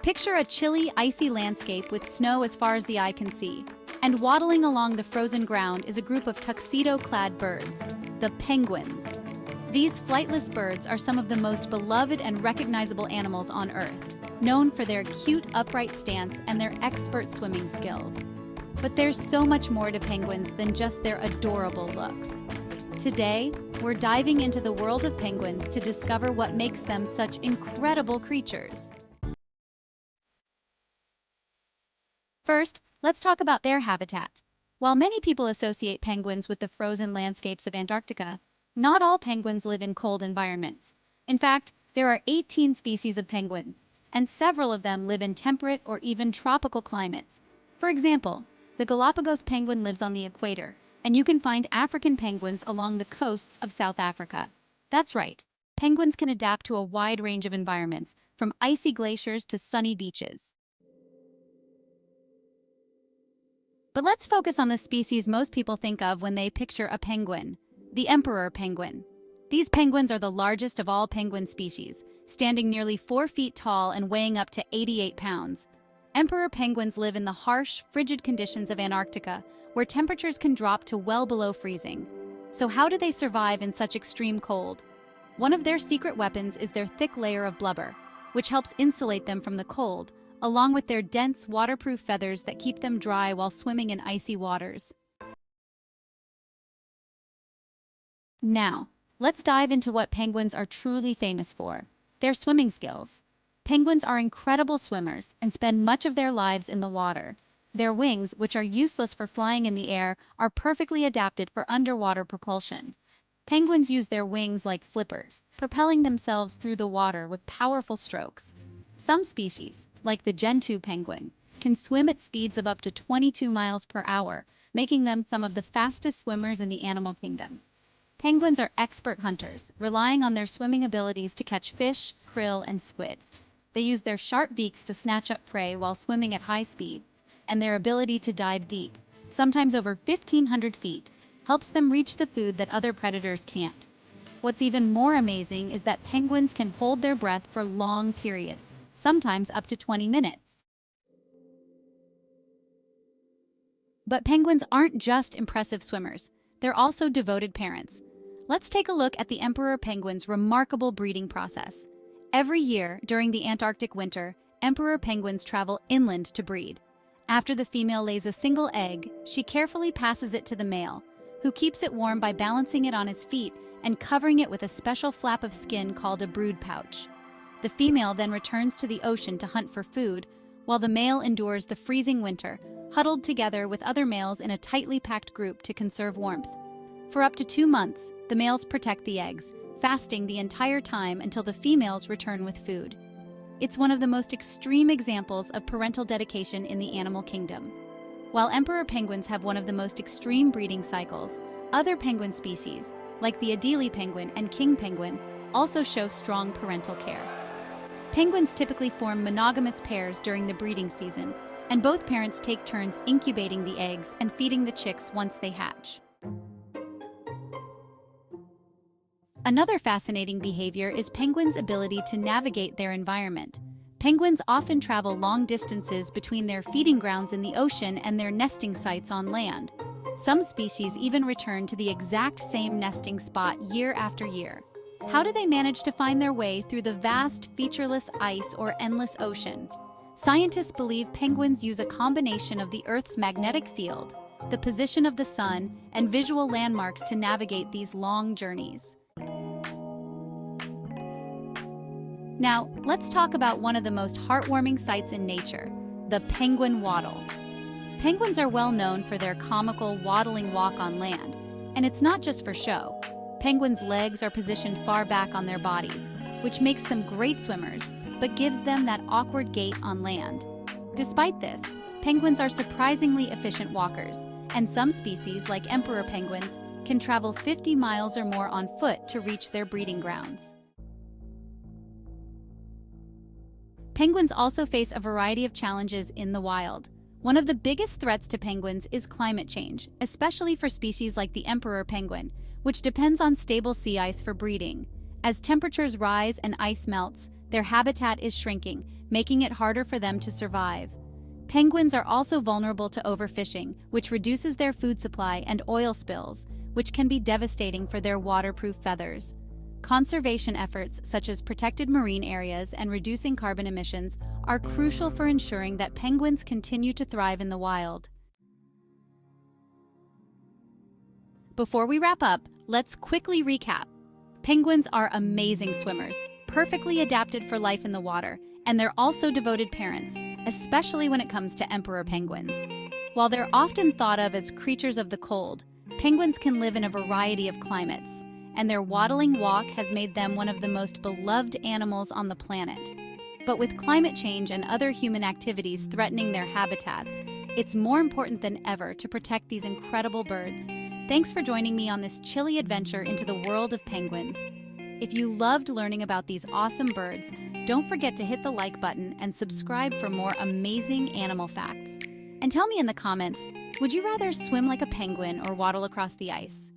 Picture a chilly, icy landscape with snow as far as the eye can see. And waddling along the frozen ground is a group of tuxedo-clad birds, the penguins. These flightless birds are some of the most beloved and recognizable animals on Earth, known for their cute, upright stance and their expert swimming skills. But there's so much more to penguins than just their adorable looks. Today, we're diving into the world of penguins to discover what makes them such incredible creatures. First, let's talk about their habitat. While many people associate penguins with the frozen landscapes of Antarctica, not all penguins live in cold environments. In fact, there are 18 species of penguins, and several of them live in temperate or even tropical climates. For example, the Galapagos penguin lives on the equator, and you can find African penguins along the coasts of South Africa. That's right, penguins can adapt to a wide range of environments, from icy glaciers to sunny beaches. But let's focus on the species most people think of when they picture a penguin, the emperor penguin. These penguins are the largest of all penguin species, standing nearly 4 feet tall and weighing up to 88 pounds. Emperor penguins live in the harsh, frigid conditions of Antarctica, where temperatures can drop to well below freezing. So how do they survive in such extreme cold? One of their secret weapons is their thick layer of blubber, which helps insulate them from the cold, along with their dense, waterproof feathers that keep them dry while swimming in icy waters. Now, let's dive into what penguins are truly famous for: their swimming skills. Penguins are incredible swimmers and spend much of their lives in the water. Their wings, which are useless for flying in the air, are perfectly adapted for underwater propulsion. Penguins use their wings like flippers, propelling themselves through the water with powerful strokes. Some species, like the gentoo penguin, can swim at speeds of up to 22 miles per hour, making them some of the fastest swimmers in the animal kingdom. Penguins are expert hunters, relying on their swimming abilities to catch fish, krill, and squid. They use their sharp beaks to snatch up prey while swimming at high speed, and their ability to dive deep, sometimes over 1,500 feet, helps them reach the food that other predators can't. What's even more amazing is that penguins can hold their breath for long periods, sometimes up to 20 minutes. But penguins aren't just impressive swimmers, they're also devoted parents. Let's take a look at the emperor penguin's remarkable breeding process. Every year, during the Antarctic winter, emperor penguins travel inland to breed. After the female lays a single egg, she carefully passes it to the male, who keeps it warm by balancing it on his feet and covering it with a special flap of skin called a brood pouch. The female then returns to the ocean to hunt for food, while the male endures the freezing winter, huddled together with other males in a tightly packed group to conserve warmth. For up to 2 months, the males protect the eggs, fasting the entire time until the females return with food. It's one of the most extreme examples of parental dedication in the animal kingdom. While emperor penguins have one of the most extreme breeding cycles, other penguin species, like the Adelie penguin and king penguin, also show strong parental care. Penguins typically form monogamous pairs during the breeding season, and both parents take turns incubating the eggs and feeding the chicks once they hatch. Another fascinating behavior is penguins' ability to navigate their environment. Penguins often travel long distances between their feeding grounds in the ocean and their nesting sites on land. Some species even return to the exact same nesting spot year after year. How do they manage to find their way through the vast, featureless ice or endless ocean? Scientists believe penguins use a combination of the Earth's magnetic field, the position of the sun, and visual landmarks to navigate these long journeys. Now, let's talk about one of the most heartwarming sights in nature, the penguin waddle. Penguins are well known for their comical waddling walk on land, and it's not just for show. Penguins' legs are positioned far back on their bodies, which makes them great swimmers, but gives them that awkward gait on land. Despite this, penguins are surprisingly efficient walkers, and some species, like emperor penguins, can travel 50 miles or more on foot to reach their breeding grounds. Penguins also face a variety of challenges in the wild. One of the biggest threats to penguins is climate change, especially for species like the emperor penguin, which depends on stable sea ice for breeding. As temperatures rise and ice melts, their habitat is shrinking, making it harder for them to survive. Penguins are also vulnerable to overfishing, which reduces their food supply, and oil spills, which can be devastating for their waterproof feathers. Conservation efforts such as protected marine areas and reducing carbon emissions are crucial for ensuring that penguins continue to thrive in the wild. Before we wrap up, let's quickly recap. Penguins are amazing swimmers, perfectly adapted for life in the water, and they're also devoted parents, especially when it comes to emperor penguins. While they're often thought of as creatures of the cold, penguins can live in a variety of climates, and their waddling walk has made them one of the most beloved animals on the planet. But with climate change and other human activities threatening their habitats, it's more important than ever to protect these incredible birds. Thanks for joining me on this chilly adventure into the world of penguins. If you loved learning about these awesome birds, don't forget to hit the like button and subscribe for more amazing animal facts. And tell me in the comments, would you rather swim like a penguin or waddle across the ice?